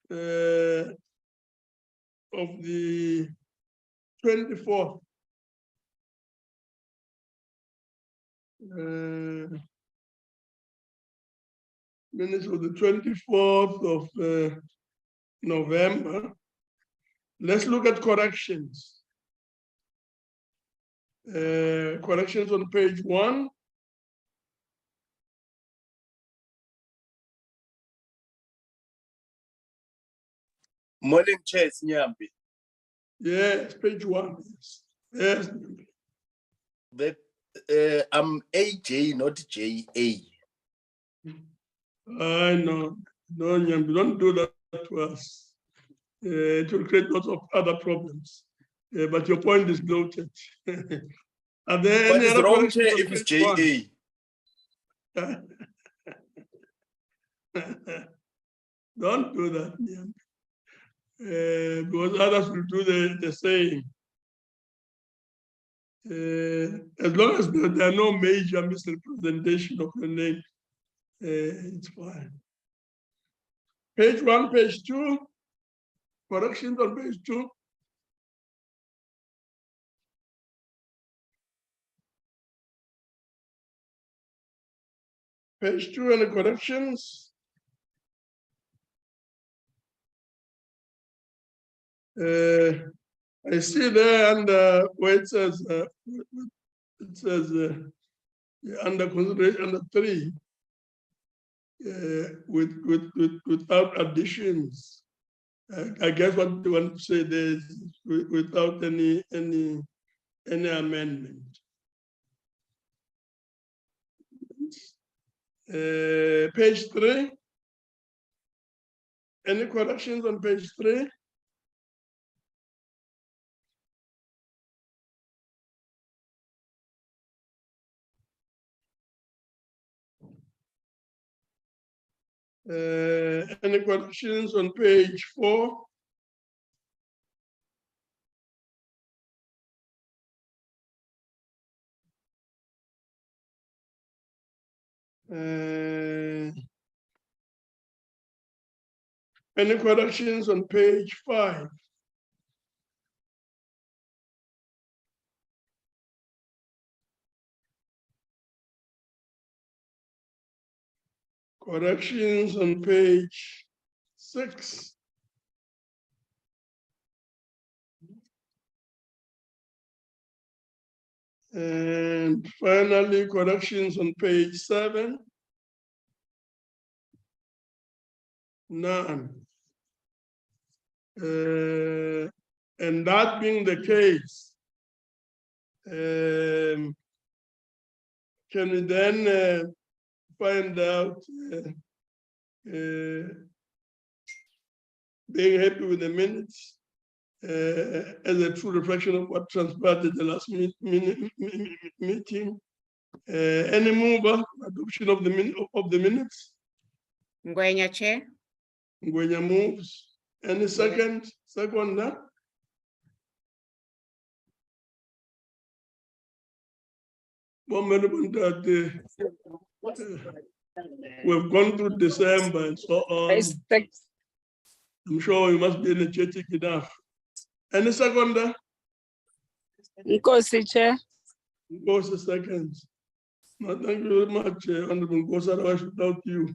of the 24th. Minutes of the 24th of November. Let's look at corrections. Corrections on page 1. Morning, Chair Nyambi. Yes, page 1. Yes. I'm AJ, not JA. I know. No, Nyambi, don't do that to us. It will create lots of other problems. But your point is noted. Are there What any is other wrong, Chair, corrections on if it's page JA? 1? Don't do that, Nyambi. Because others will do the same. As long as there are no major misrepresentation of the name, it's fine. Page 1, page 2, corrections on page 2. Page 2 and the corrections. I see there under where it says under consideration under 3 without additions. I guess what they want to say there is without any amendment. Page 3. Any corrections on page 3? Any corrections on page 4? Any corrections on page 5? Corrections on page 6? And finally, corrections on page 7? None. And that being the case, can we then find out being happy with the minutes as a true reflection of what transpired at the last meeting? Any mover, adoption of the minutes? Ngwenya, Chair. Ngwenya moves. Any second? Second, that? We've gone through December and so on. I'm sure you must be energetic enough. Any second? Nkosi, Chair. Nkosi seconds. No, thank you very much, Honorable Nkosi. Otherwise, without you,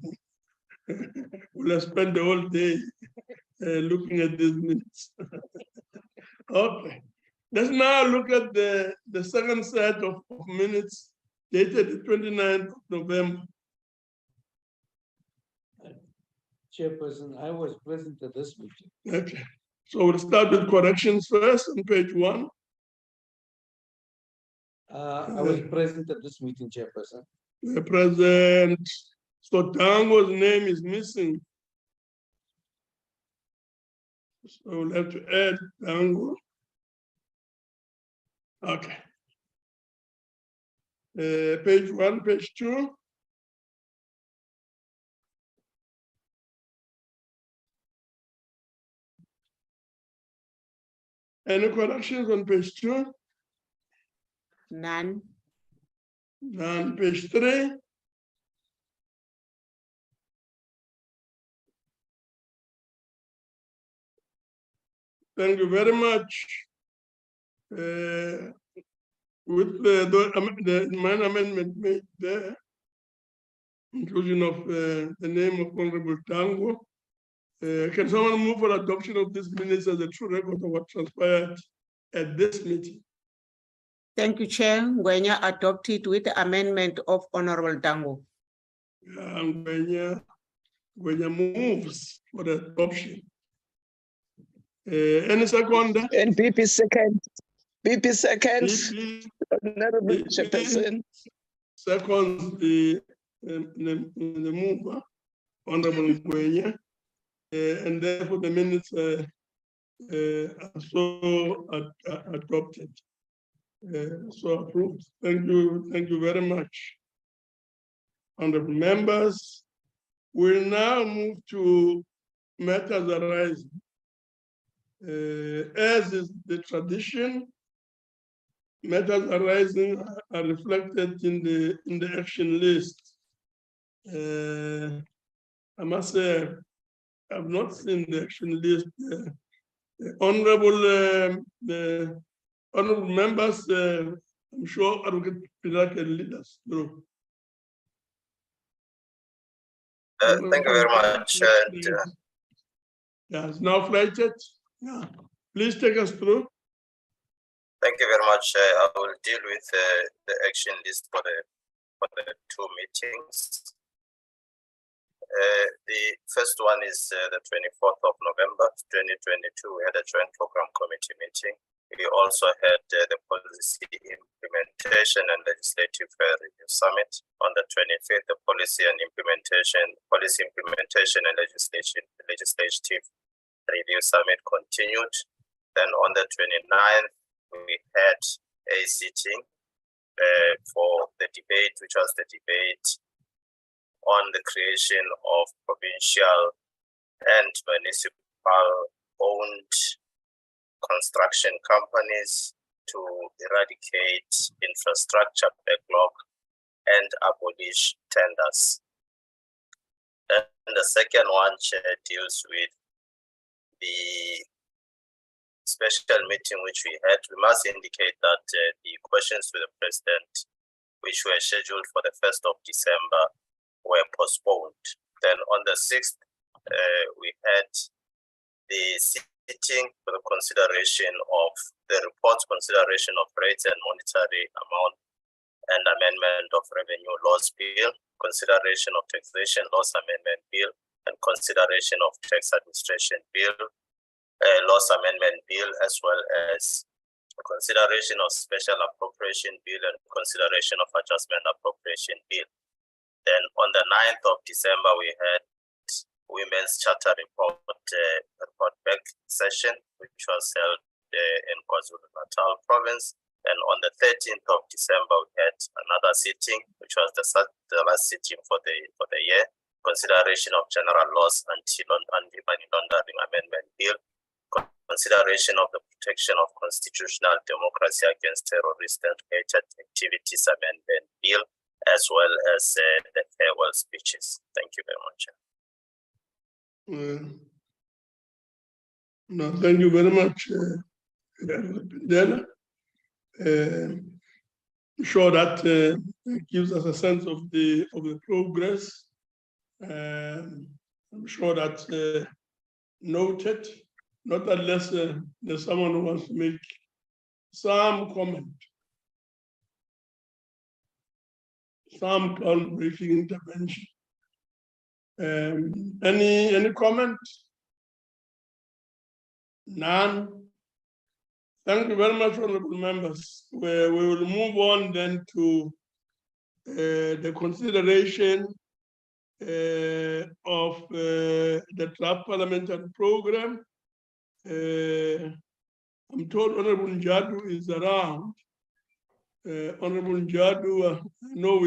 we'll spend the whole day looking at these minutes. Okay. Let's now look at the second set of minutes dated the 29th of November. Chairperson, I was present at this meeting. Okay. So we'll start with corrections first on page 1. I was present at this meeting, Chairperson. The president. So Dango's name is missing. So we'll have to add Dango. Okay. Page 1, page 2. Any corrections on page 2? None. None. Page 3. Thank you very much. With the minor amendment made there, inclusion of the name of Honorable Tango. Can someone move for adoption of this minutes as a true record of what transpired at this meeting? Thank you, Chair. Ngwenya adopted with the amendment of Honorable Dango. Ngwenya moves for the adoption. Any second? And BP second. BP second. BP, Honorable Chairperson. second, the mover, Honorable Ngwenya. And therefore the minutes are so adopted. So approved. Thank you very much. Honorable members, we'll now move to matters arising. As is the tradition, matters arising are reflected in the action list. I must say, I've not seen the action list. Honorable members, I'm sure Advocate Pilar can lead us through. Thank you very much. Yeah, it's now flighted. Yeah, please take us through. Thank you very much. I will deal with the action list for the two meetings. The first one is the 24th of November, 2022. We had a joint program committee meeting. We also had the policy implementation and legislative review summit. On the 25th, the policy implementation and legislative review summit continued. Then on the 29th, we had a sitting for the debate, which was the debate on the creation of provincial and municipal owned construction companies to eradicate infrastructure backlog and abolish tenders. And the second one, Chair, deals with the special meeting which we had. We must indicate that the questions to the President, which were scheduled for the 1st of December, were postponed. Then on the 6th, we had the sitting for the consideration of the report's consideration of rates and monetary amount and amendment of revenue laws bill, consideration of taxation laws amendment bill, and consideration of tax administration bill, laws amendment bill, as well as consideration of special appropriation bill and consideration of adjustment appropriation bill. Then on the 9th of December, we had Women's Charter report back session, which was held in KwaZulu-Natal province. And on the 13th of December, we had another sitting, which was the last sitting for the year. Consideration of general laws anti-money laundering amendment bill. Consideration of the protection of constitutional democracy against terrorist and related activities amendment bill, as well as the farewell speeches. Thank you very much. No, thank you very much, Dana. Sure that gives us a sense of the progress. I'm sure that noted, not unless there's someone who wants to make some comment, some groundbreaking intervention. Any comment? None. Thank you very much, honorable members. We will move on then to the consideration of the draft parliamentary program. I'm told Honorable Njadu is around. Honorable Njadu, I know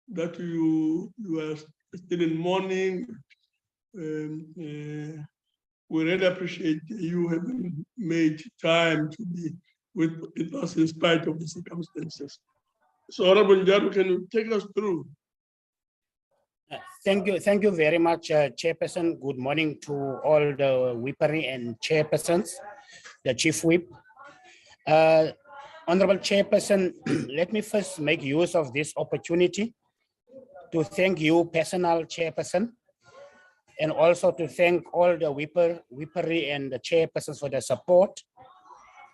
that you are still in mourning. We really appreciate you having made time to be with us in spite of the circumstances. So Honorable Njadu, can you take us through? Thank you very much, Chairperson. Good morning to all the whippery and chairpersons, the Chief Whip. Honorable Chairperson, let me first make use of this opportunity to thank you, personal Chairperson, and also to thank all the whippery and the chairpersons for the support.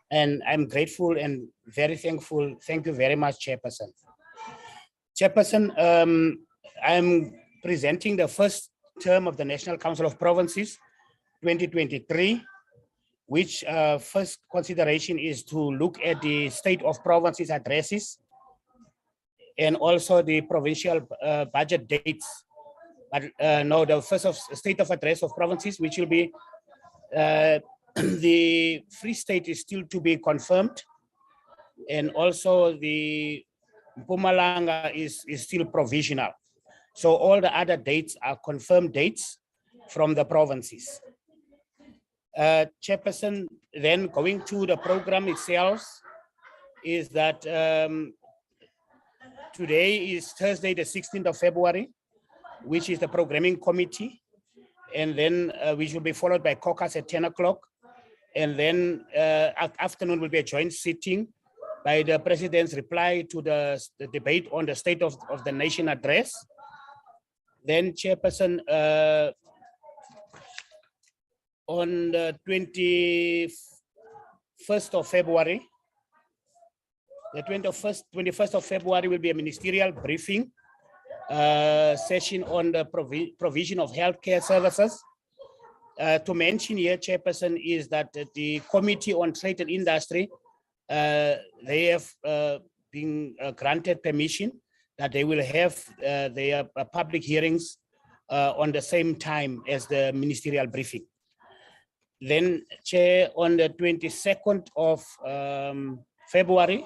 And I'm grateful and very thankful. Thank you very much, Chairperson. Chairperson, I'm presenting the first term of the National Council of Provinces 2023, which first consideration is to look at the state of provinces addresses and also the provincial budget dates. But no, the first of state of address of provinces, which will be the Free State is still to be confirmed, and also the Mpumalanga is still provisional. So all the other dates are confirmed dates from the provinces. Chairperson, then going to the program itself is that today is Thursday, the 16th of February, which is the programming committee. And then which will be followed by caucus at 10 o'clock. And then afternoon will be a joint sitting by the president's reply to the debate on the State of the Nation address. Then Chairperson, on the 21st of February, the 21st of February will be a ministerial briefing session on the provision of healthcare services. To mention here, Chairperson, is that the Committee on Trade and Industry, they have been granted permission that they will have their public hearings on the same time as the ministerial briefing. Then, Chair, on the 22nd of February,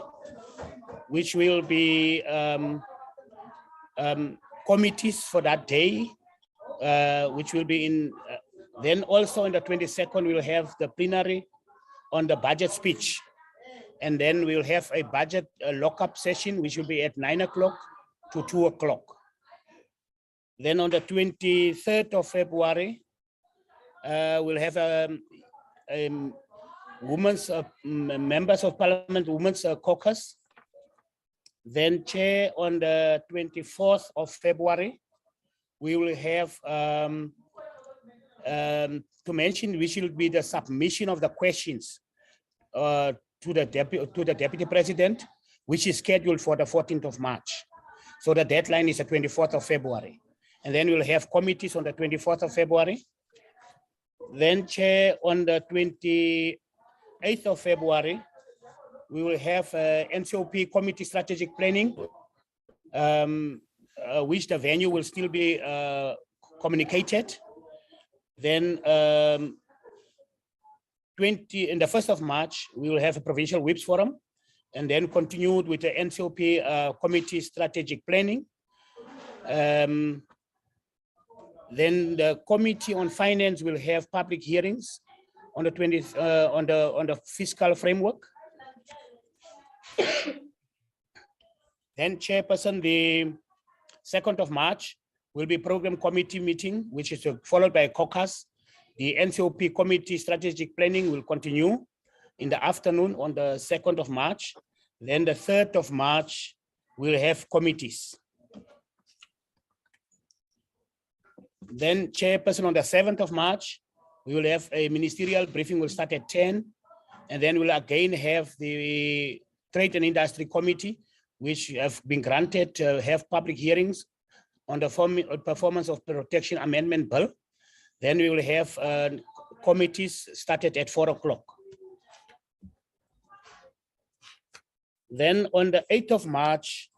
which will be committees for that day, which will be in, then also on the 22nd, we'll have the plenary on the budget speech. And then we'll have a budget lockup session, which will be at 9 o'clock to 2 o'clock. Then on the 23rd of February, we'll have women's members of parliament, women's caucus. Then, Chair, on the 24th of February, we will have to mention, which will be the submission of the questions to the Deputy President, which is scheduled for the 14th of March. So the deadline is the 24th of February. And then we'll have committees on the 24th of February. Then, Chair, on the 28th of February, we will have NCOP Committee Strategic Planning, which the venue will still be communicated. Then in the 1st of March, we will have a Provincial Whips Forum, and then continued with the NCOP Committee Strategic Planning. Then the Committee on Finance will have public hearings on the 20th on the fiscal framework. Then, Chairperson, the 2nd of March will be program committee meeting, which is followed by a caucus. The NCOP Committee Strategic Planning will continue in the afternoon on the 2nd of March. Then the 3rd of March, we'll have committees. Then, Chairperson, on the 7th of March, we will have a ministerial briefing, will start at 10. And then we'll again have the Trade and Industry Committee, which have been granted to have public hearings on the Performance of Protection Amendment Bill. Then we will have committees started at 4 o'clock. Then on the 8th of March,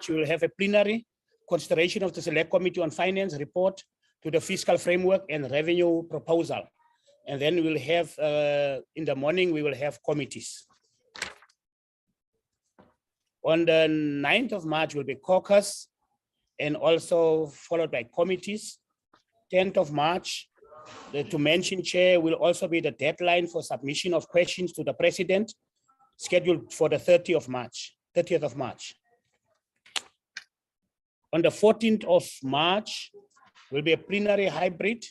we will have a plenary consideration of the Select Committee on Finance report to the fiscal framework and revenue proposal. And then we'll have, in the morning, we will have committees. On the 9th of March will be caucus and also followed by committees. 10th of March, to mention, Chair, will also be the deadline for submission of questions to the President, scheduled for the 30th of March. On the 14th of March will be a plenary hybrid,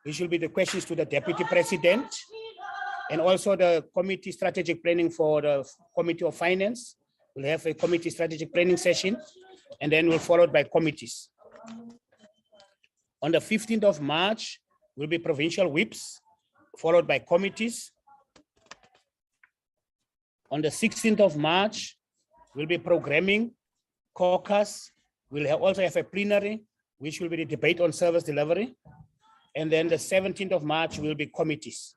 which will be the questions to the Deputy President, and also the committee strategic planning for the Committee of Finance. We'll have a committee strategic planning session, and then we'll followed by committees. On the 15th of March will be provincial whips, followed by committees. On the 16th of March will be programming, caucus. We'll also have a plenary, which will be the debate on service delivery. And then the 17th of March will be committees.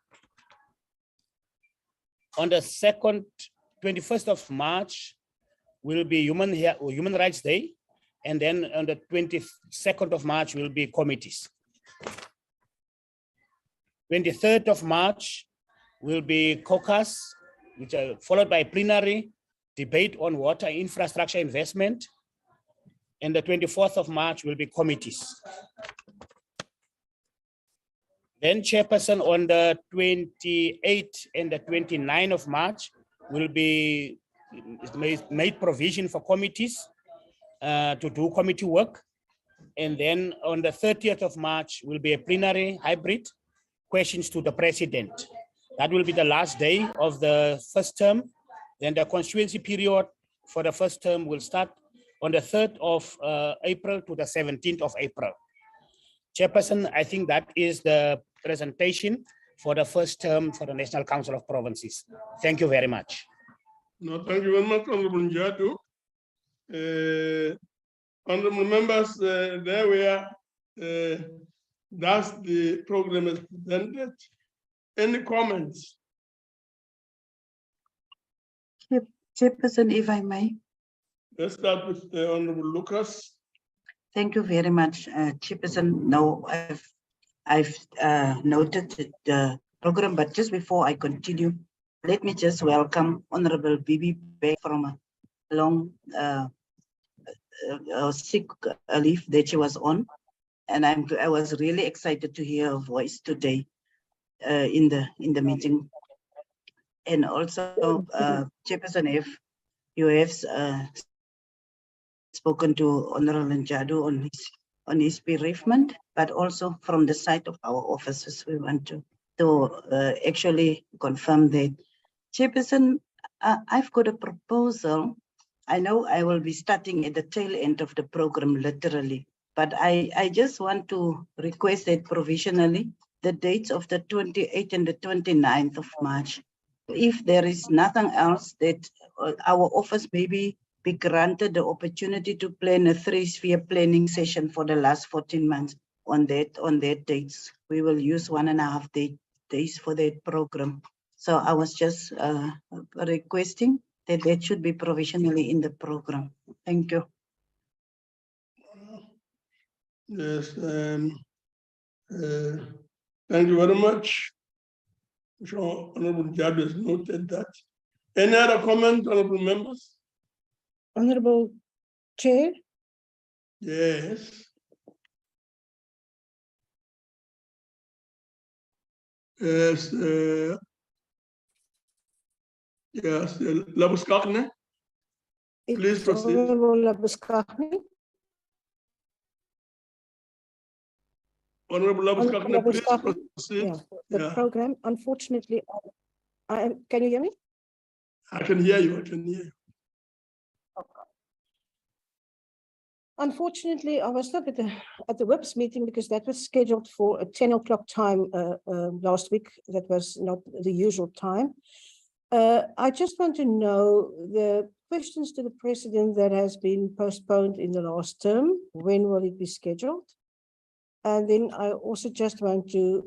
On the 21st of March will be Human Rights Day. And then on the 22nd of March will be committees. 23rd of March will be caucus, which are followed by plenary, debate on water infrastructure investment. And the 24th of March will be committees. Then chairperson on the 28th and the 29th of March will be made provision for committees to do committee work. And then on the 30th of March will be a plenary hybrid, questions to the president. That will be the last day of the first term. Then the constituency period for the first term will start on the 3rd of April to the 17th of April. Chairperson, I think that is the presentation for the first term for the National Council of Provinces. Thank you very much. No, thank you very much, Honorable Njadu. Honorable members, there we are. That's the program is presented. Any comments? Chairperson, if I may. Let's start with Honorable Lucas. Thank you very much, Chairperson. No, I've noted the program, but just before I continue, let me just welcome Honorable Bibi back from a long sick leave that she was on, and I was really excited to hear her voice today in the meeting. And also, Chairperson, if you have spoken to Honorable Njadu on his bereavement, but also from the side of our officers, we want to actually confirm that. Chairperson, I've got a proposal. I know I will be starting at the tail end of the program, literally, but I just want to request that provisionally the dates of the 28th and the 29th of March. If there is nothing else, that our office maybe be granted the opportunity to plan a 3-sphere planning session for the last 14 months on that dates. We will use 1.5 days for that program. So I was just requesting that should be provisionally in the program. Thank you. Yes, thank you very much. So Honorable Njadu has noted that. Any other comment, honorable members? Honorable Chair, Yes. Yes, yes, Labuskakne, please it's proceed. Honorable Labuskakne. Honorable Labuskakne, please Labuskakne, proceed. yeah, the Yeah. program, unfortunately, can you hear me? I can hear you, I can hear you. Unfortunately, I was not at the WIPS meeting because that was scheduled for a 10 o'clock time last week. That was not the usual time. I just want to know the questions to the president that has been postponed in the last term. When will it be scheduled? And then I also just want to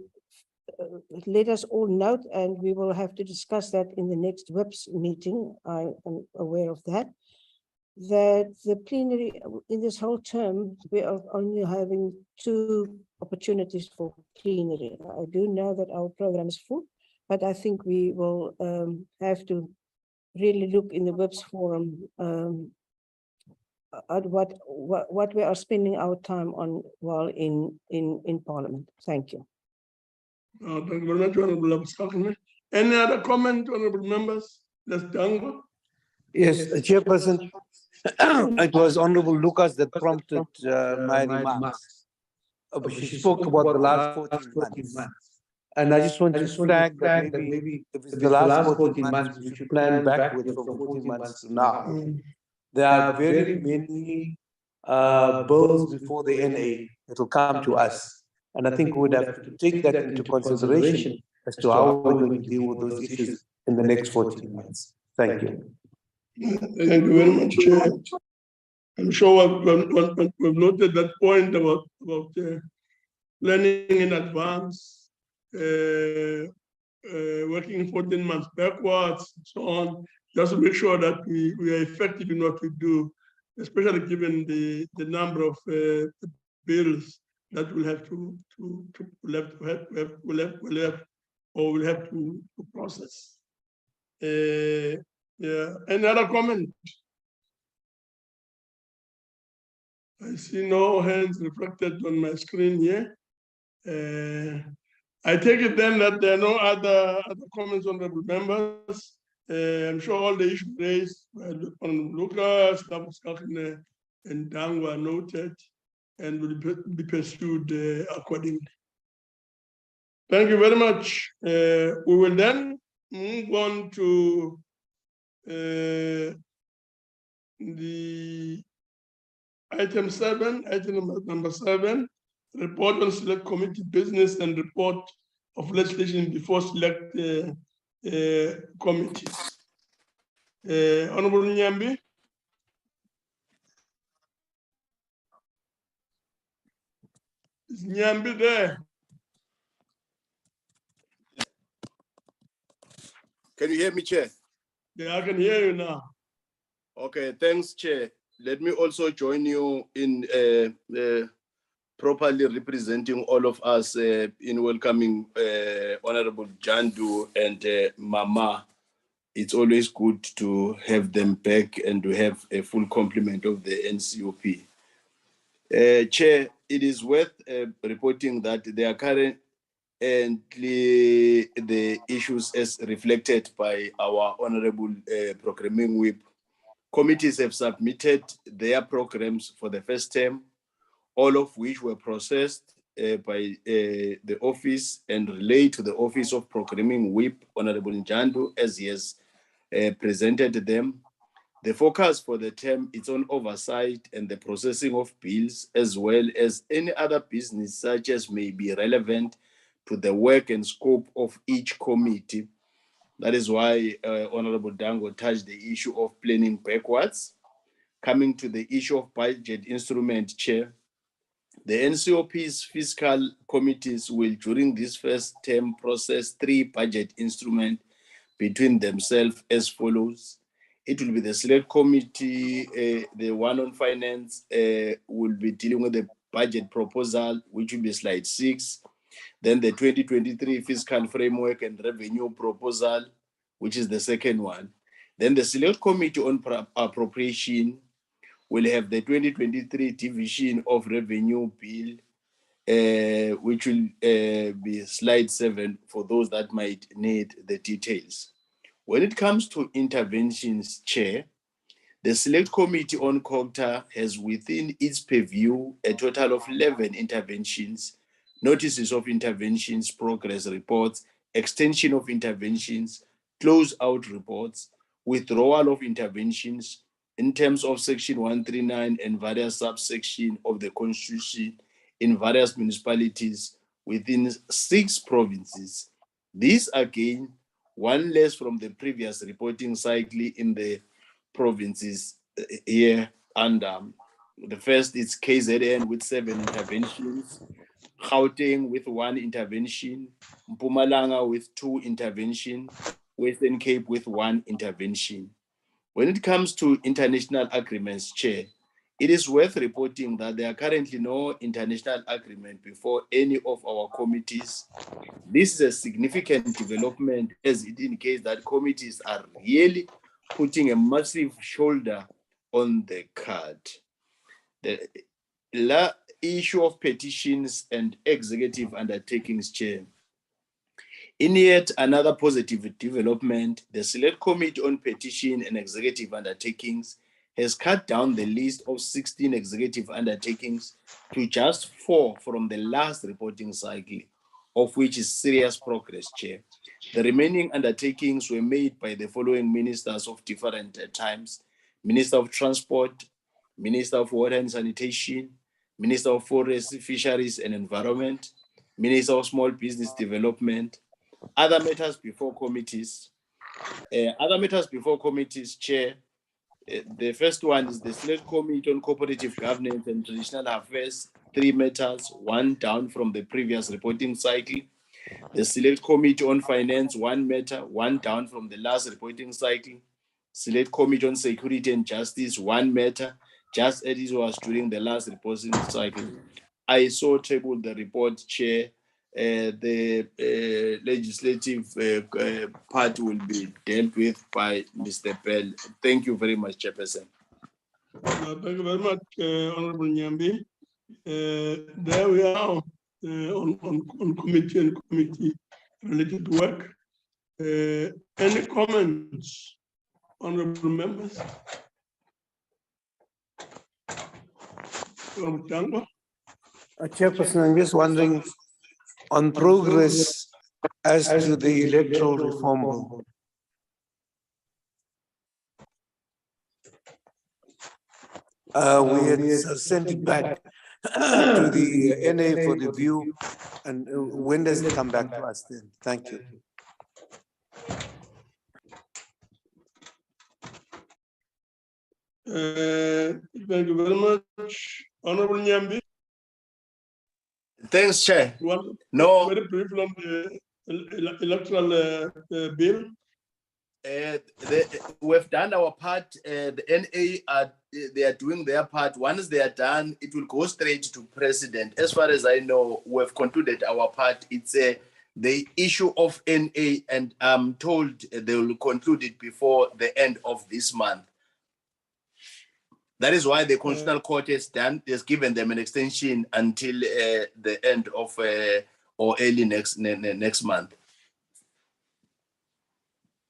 let us all note, and we will have to discuss that in the next WIPS meeting. I am aware of that. That the plenary in this whole term, we are only having 2 opportunities for plenary. I do know that our program is full, but I think we will have to really look in the WIPS forum at what we are spending our time on while in Parliament. Thank you. Thank you very much, Honorable Labuskakne. Any other comment, honorable members? Let's go. Yes, Chairperson, It was Honorable Lucas that prompted my remarks. She spoke about the last 14 months. And I just want to flag that maybe if it's the last 14 months, we should plan backwards from 14 months to now. There are very many bills before the NA that will come to us. And I think we would have to take that into consideration as to how we're going to deal with those issues in the next 14 months. Thank you. Thank you very much, Chair. I'm sure we've noted that point about planning in advance, working 14 months backwards, and so on, just to make sure that we are effective in what we do, especially given the number of bills that we'll have to process. Yeah. Any other comment? I see no hands reflected on my screen here. I take it then that there are no other comments, honorable members. I'm sure all the issues raised by Honorable Lucas, and Dang were noted and will be pursued accordingly. Thank you very much. We will then move on to the item number 7, report on select committee business and report of legislation before select committees. Honorable Nyambi. Is Nyambi there? Can you hear me, Chair? Yeah, I can hear you now. Okay, thanks, Chair. Let me also join you in properly representing all of us in welcoming Honorable Jandu and Mama. It's always good to have them back and to have a full complement of the NCOP. Chair, it is worth reporting that there are currently the issues as reflected by our Honorable Programming Whip. Committees have submitted their programs for the first term, all of which were processed by the office and relayed to the Office of Programming Whip, Honorable Njandu, as he has presented them. The focus for the term is on oversight and the processing of bills, as well as any other business such as may be relevant to the work and scope of each committee. That is why Honorable Dango touched the issue of planning backwards. Coming to the issue of budget instrument, Chair, the NCOP's fiscal committees will, during this first term, process 3 budget instruments between themselves as follows. It will be the select committee, the one on finance will be dealing with the budget proposal, which will be slide 6. Then the 2023 fiscal framework and revenue proposal, which is the second one. Then the select committee on appropriation will have the 2023 division of revenue bill, which will be slide 7 for those that might need the details. When it comes to interventions, Chair, the select committee on COGTA has within its purview a total of 11 interventions, notices of interventions, progress reports, extension of interventions, close-out reports, withdrawal of interventions in terms of Section 139 and various subsections of the Constitution in various municipalities within 6 provinces. These again, one less from the previous reporting cycle in the provinces here, and the first is KZN with 7 interventions, Gauteng with 1 intervention, Mpumalanga with 2 interventions, Western Cape with 1 intervention. When it comes to international agreements, Chair, it is worth reporting that there are currently no international agreement before any of our committees. This is a significant development as it indicates that committees are really putting a massive shoulder on the card. The issue of petitions and executive undertakings, Chair. In yet another positive development, the Select Committee on Petition and Executive Undertakings has cut down the list of 16 executive undertakings to just 4 from the last reporting cycle, of which is serious progress, Chair. The remaining undertakings were made by the following ministers of different times: Minister of Transport, Minister of Water and Sanitation, Minister of Forest, Fisheries and Environment, Minister of Small Business Development. Other matters before committees. Chair. The first one is the Select Committee on Cooperative Governance and Traditional Affairs, 3 matters, 1 down from the previous reporting cycle. The Select Committee on Finance, 1 matter, 1 down from the last reporting cycle. Select Committee on Security and Justice, 1 matter, just as it was during the last reporting cycle. I so tabled the report, Chair. The legislative part will be dealt with by Mr. Bell. Thank you very much, Chairperson. Thank you very much, Honorable Nyambi. There we are on committee and committee related work. Any comments, honorable members? Chairperson, I'm just wondering on progress as to the electoral reform bill. We had sent it back to the NA for review, and when does it come back to us then? Thank you. Thank you very much, Honorable Nyambi. Thanks, Chair. No. Very brief on the electoral bill. We've done our part. The NA they are doing their part. Once they are done, it will go straight to President. As far as I know, we've concluded our part. It's the issue of NA, and I'm told they will conclude it before the end of this month. That is why the Constitutional Court has given them an extension until the end of or early next month.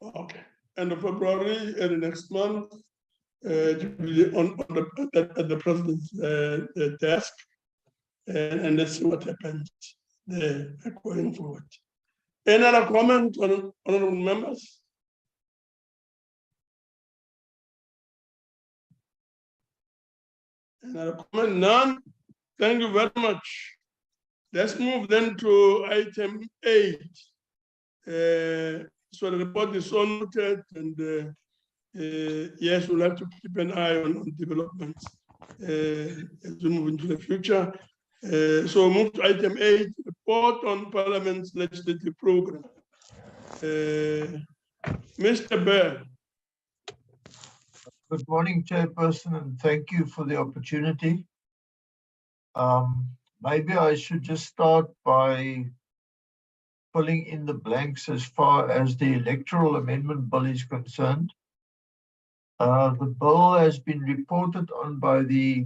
Okay, end of February, early next month, to be at the president's desk, and let's see what happens there going forward. Any other comment on honorable members? Another comment? None. Thank you very much. Let's move then to item 8. So the report is so noted, and yes, we'll have to keep an eye on developments as we move into the future. So move to item 8, report on Parliament's legislative program. Mr. Bear. Good morning, Chairperson, and thank you for the opportunity. Maybe I should just start by filling in the blanks as far as the electoral amendment bill is concerned. The bill has been reported on by the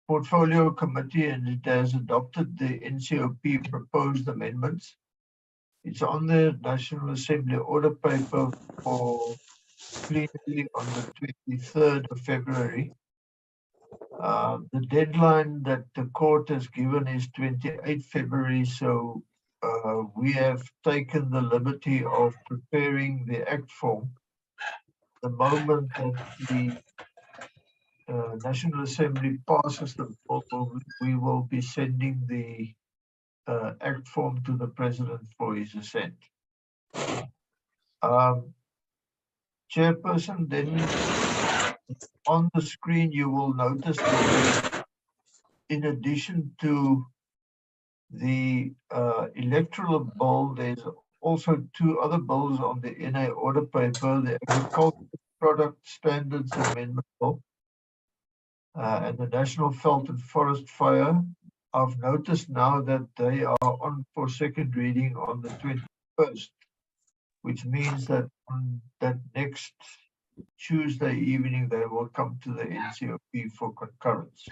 Portfolio Committee, and it has adopted the NCOP proposed amendments. It's on the National Assembly order paper for plenary on the 23rd of February. The deadline that the court has given is 28 February, so we have taken the liberty of preparing the act form. The moment that the National Assembly passes the bill, we will be sending the act form to the President for his assent. Chairperson, then on the screen you will notice that in addition to the electoral bill, there's also 2 other bills on the NA order paper: the Agricultural Product Standards Amendment Bill and the National Veld and Forest Fire. I've noticed now that they are on for second reading on the 21st, which means that on that next Tuesday evening, they will come to the NCOP for concurrence.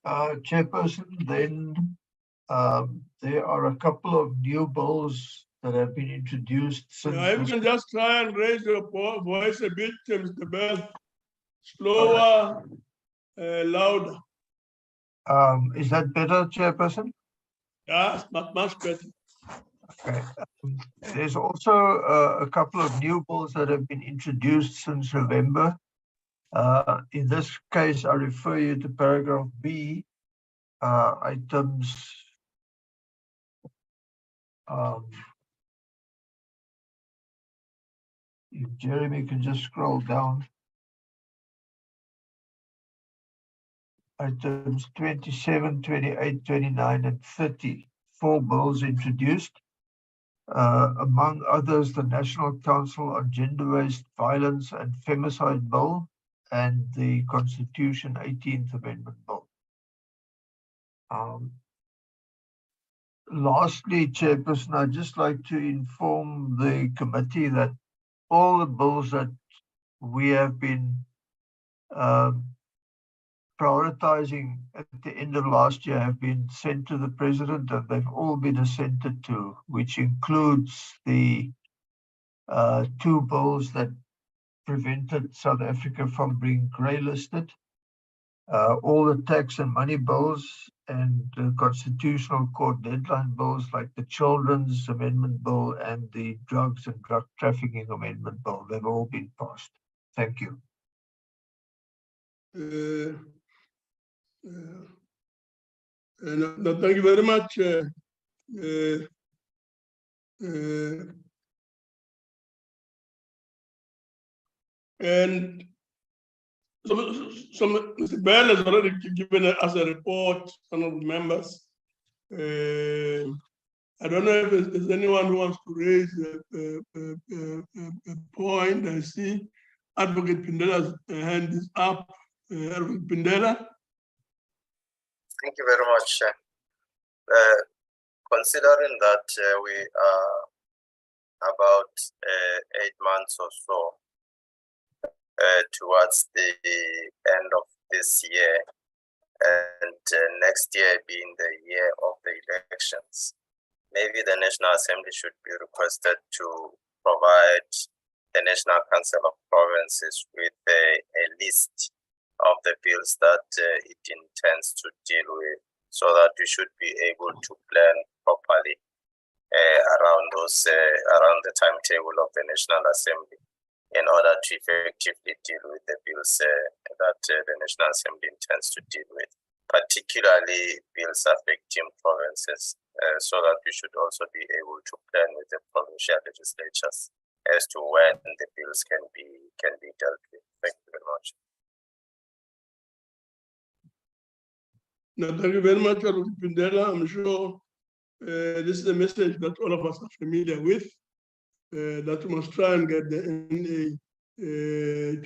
Chairperson, then there are a couple of new bills that have been introduced since. Yeah, if you can just try and raise your voice a bit, Mr. Bell. Slower, louder. Is that better, Chairperson? Yeah, it's not much better. Okay. There's also a couple of new bills that have been introduced since November. In this case, I refer you to paragraph B, items. If Jeremy can just scroll down. Items 27, 28, 29, and 30. 4 bills introduced. Among others, the National Council on Gender-Based Violence and Femicide Bill and the Constitution 18th Amendment Bill. Lastly, Chairperson, I'd just like to inform the committee that all the bills that we have been prioritizing at the end of last year have been sent to the President, and they've all been assented to, which includes the 2 bills that prevented South Africa from being grey listed, all the tax and money bills, and the Constitutional Court deadline bills like the Children's Amendment Bill and the Drugs and Drug Trafficking Amendment Bill. They've all been passed. Thank you. No, thank you very much. And Mr. Bell has already given us a report, honorable members. I don't know if there's anyone who wants to raise a point. I see Advocate Pindela's hand is up. Advocate Pindela. Thank you very much. Considering that we are about 8 months or so towards the end of this year, and next year being the year of the elections, maybe the National Assembly should be requested to provide the National Council of Provinces with a list of the bills that it intends to deal with, so that we should be able to plan properly around the timetable of the National Assembly, in order to effectively deal with the bills that the National Assembly intends to deal with, particularly bills affecting provinces, so that we should also be able to plan with the provincial legislatures as to when the bills can be dealt with. Thank you very much. No, thank you very much, Advocate Pindela. I'm sure this is a message that all of us are familiar with, that we must try and get the NA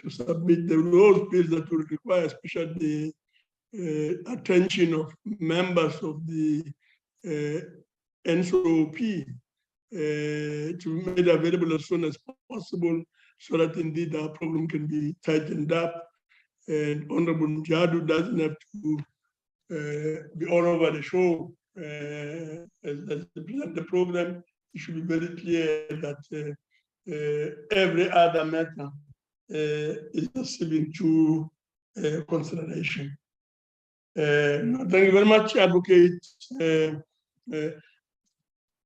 to submit those bills that will require, especially the attention of members of the NCOP to be made available as soon as possible, so that indeed our program can be tightened up. And Honorable Njadu doesn't have to be all over the show as they present the program. It should be very clear that every other matter is receiving due consideration. Thank you very much, Advocate.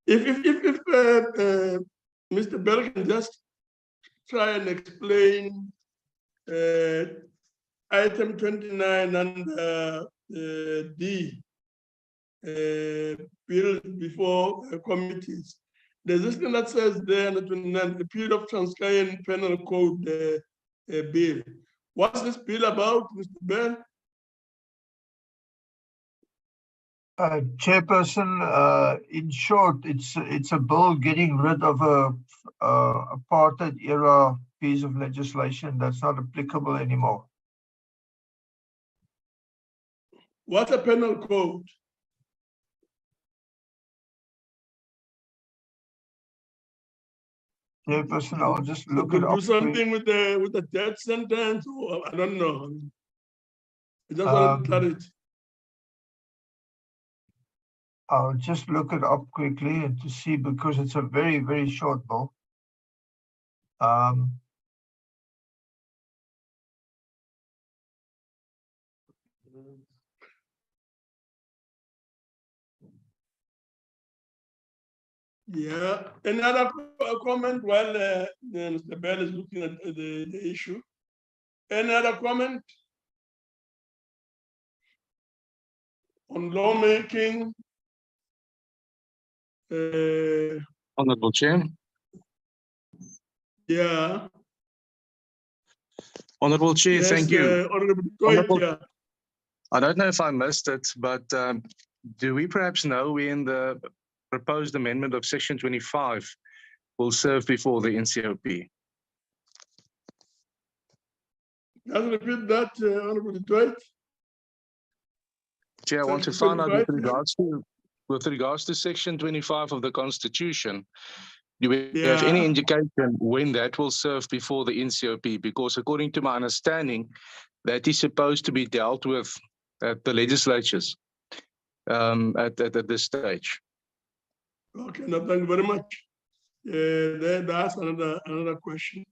If Mr. Bell can just try and explain item 29 and D, bill before committees. There's this thing that says there under 29, the period of Transkeian Penal Code bill. What's this bill about, Mr. Bell? Chairperson, in short, it's a bill getting rid of a apartheid era piece of legislation that's not applicable anymore. What's a penal code? Chairperson, I'll just look it up. Do something with the death sentence, or I don't know. I just want clarity. I'll just look it up quickly and to see, because it's a very, very short bill. Yeah, another comment while Mr. Bell is looking at the issue. Any other comment on lawmaking? Honorable Chair. Yeah. Honorable Chair, Yes, thank you. Honorable Honorable- yeah. I don't know if I missed it, but do we perhaps know when the proposed amendment of Section 25 will serve before the NCOP? Can you repeat that, Honorable Dwight? Chair, I want to Section find out 25, with regards to Section 25 of the Constitution, do we have Yeah. any indication when that will serve before the NCOP? Because according to my understanding, that is supposed to be dealt with at the legislatures at this stage. Okay, no, thank you very much. That's another question.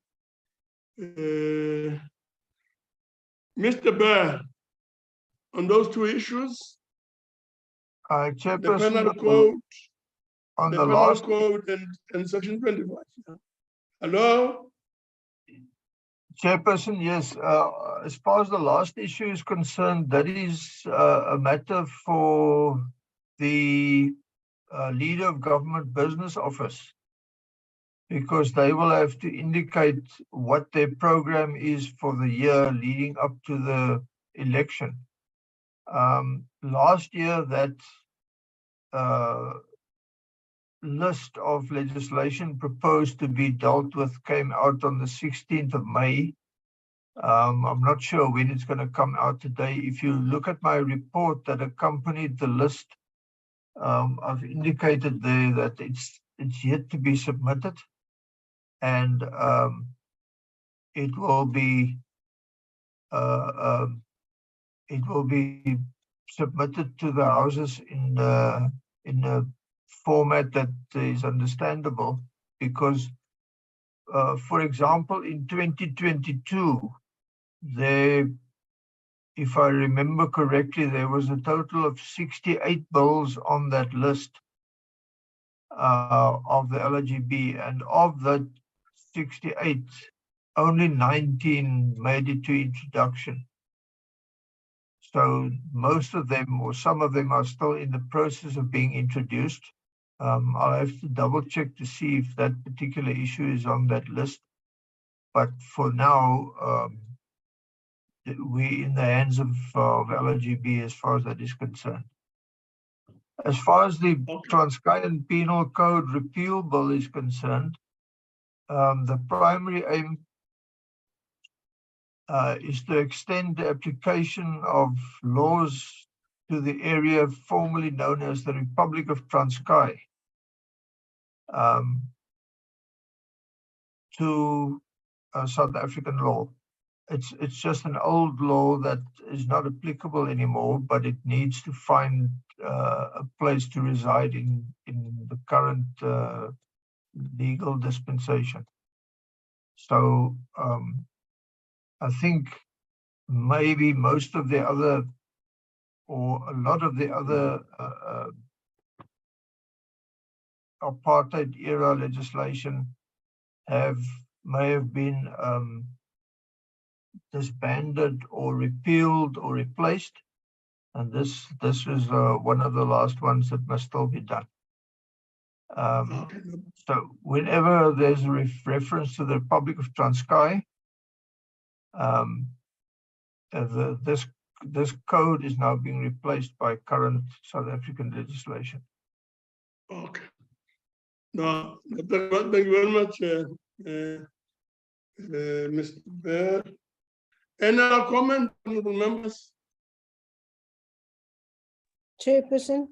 Mr. Bear, on those two issues, the Chairperson, penal code, on the the penal last, code and Section 25. Yeah. Hello? Chairperson, yes, as far as the last issue is concerned, that is a matter for the leader of government business office, because they will have to indicate what their program is for the year leading up to the election. Last year, that list of legislation proposed to be dealt with came out on the 16th of May. I'm not sure when it's going to come out today. If you look at my report that accompanied the list, I've indicated there that it's yet to be submitted, and it will be submitted to the houses in a format that is understandable, because for example, in 2022, if I remember correctly, there was a total of 68 bills on that list of the LGB, and of the 68, only 19 made it to introduction. So most of them, or some of them, are still in the process of being introduced. I'll have to double check to see if that particular issue is on that list. But for now, we're in the hands of LGB as far as that is concerned. As far as the Transkeian Penal Code repeal bill is concerned, the primary aim is to extend the application of laws to the area formerly known as the Republic of Transkei, to South African law. It's just an old law that is not applicable anymore, but it needs to find a place to reside in the current legal dispensation. So I think maybe most of the other, or a lot of the other apartheid era legislation may have been disbanded or repealed or replaced, and this is one of the last ones that must still be done. So whenever there's a reference to the Republic of Transkei, this code is now being replaced by current South African legislation. Okay. No, thank you very much, Mr. Bear. Any other comment, honorable members? Chairperson,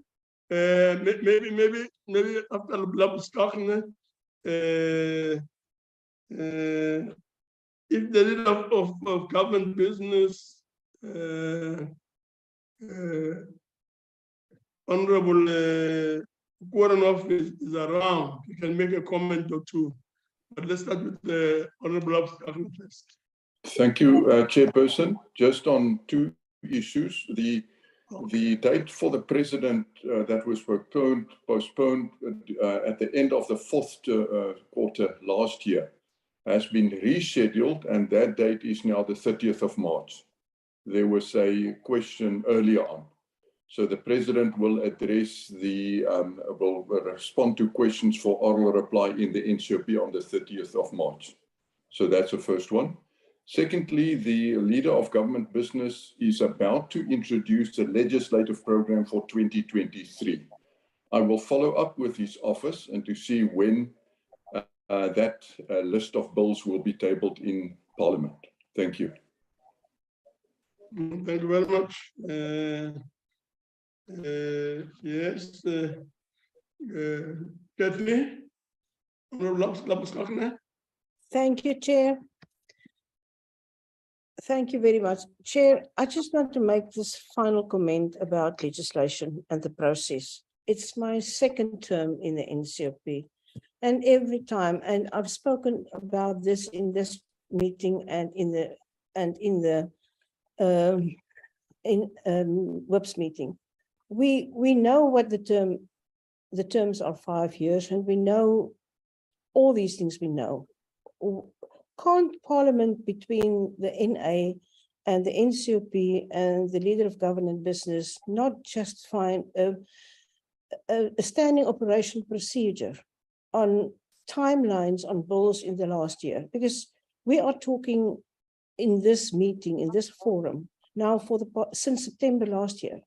Maybe after the blood was talking, if the leader of government business Honorable Warren is around, he can make a comment or two. But let's start with the Honorable Abstakhan first. Thank you, Chairperson. Just on two issues, the date for the president that was postponed at the end of the fourth quarter last year has been rescheduled, and that date is now the 30th of March. There was a question earlier on. So the president will address will respond to questions for oral reply in the NCOP on the 30th of March. So that's the first one. Secondly, the leader of government business is about to introduce the legislative program for 2023. I will follow up with his office and to see when that list of bills will be tabled in Parliament. Thank you. Thank you very much. Yes, Kathleen, Thank you, Chair. Thank you very much. Chair, I just want to make this final comment about legislation and the process. It's my second term in the NCOP, and every time, and I've spoken about this in this meeting and in the WIPS meeting. We know what the terms are 5 years, and we know all these things we know. Can't Parliament between the NA and the NCOP and the leader of government business not just find a standing operation procedure on timelines on bills in the last year? Because we are talking in this meeting, in this forum, now since September last year.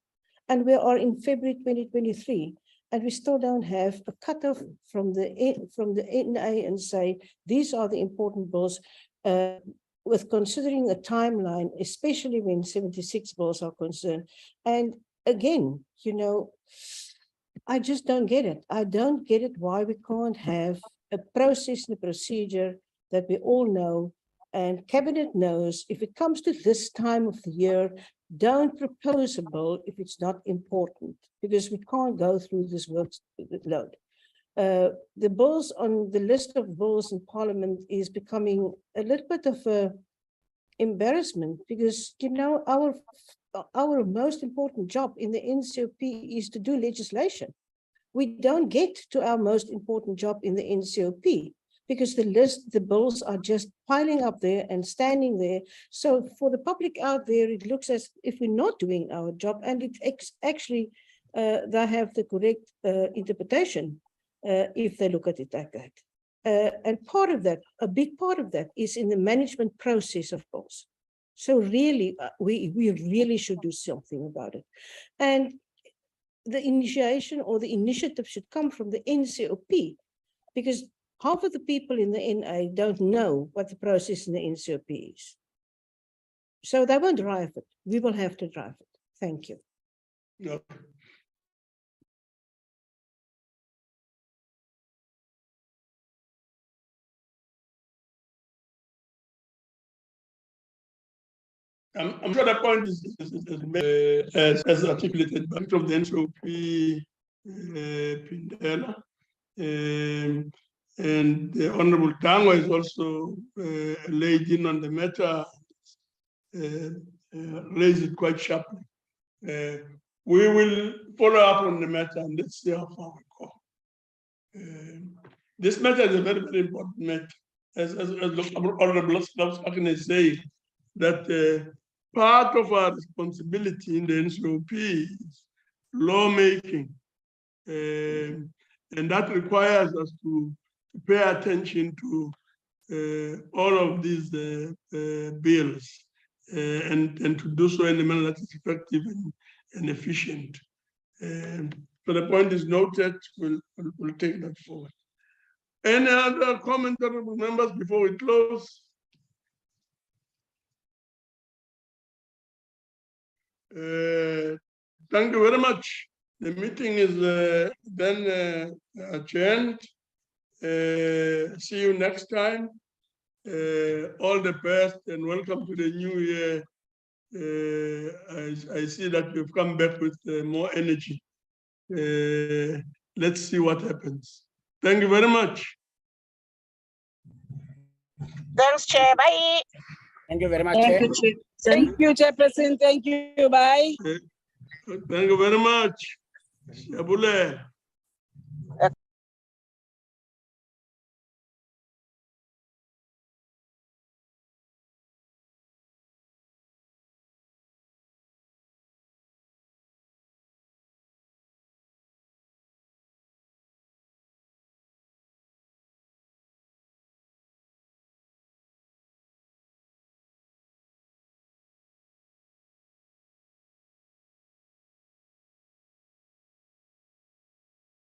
And we are in February 2023, and we still don't have a cutoff from the NA and say, these are the important bills, with considering a timeline, especially when 76 bills are concerned. And again, you know, I just don't get it. I don't get it why we can't have a process and a procedure that we all know, and Cabinet knows if it comes to this time of the year, don't propose a bill if it's not important, because we can't go through this workload. The bills on the list of bills in Parliament is becoming a little bit of a embarrassment, because, you know, our most important job in the NCOP is to do legislation. We don't get to our most important job in the NCOP because the bills are just piling up there and standing there. So for the public out there, it looks as if we're not doing our job, and it's actually, they have the correct interpretation if they look at it like that. And part of that, a big part of that, is in the management process of bills. So really, we really should do something about it. And the initiation or the initiative should come from the NCOP, because half of the people in the NA don't know what the process in the NCOP is. So they won't drive it. We will have to drive it. Thank you. No. I'm sure the point is as articulated by from the NCOP, Pindela, and the Honorable Tangwa is also laid in on the matter, raised it quite sharply. We will follow up on the matter and let's see how far we go. This matter is a very, very important matter. As Honorable Abstakhan is saying, that part of our responsibility in the NCOP is lawmaking, and that requires us to pay attention to all of these bills and to do so in a manner that is effective and efficient. So the point is noted. We'll take that forward. Any other comment, honorable members, before we close? Thank you very much. The meeting is then adjourned. See you next time. All the best and welcome to the new year. I see that you've come back with more energy. let's see what happens. Thank you very much. Thanks, Chair. Bye. Thank you very much, Thank Chair. you, Chairperson. Thank you, Chairperson. Thank you. Bye. Thank you very much. Shabule.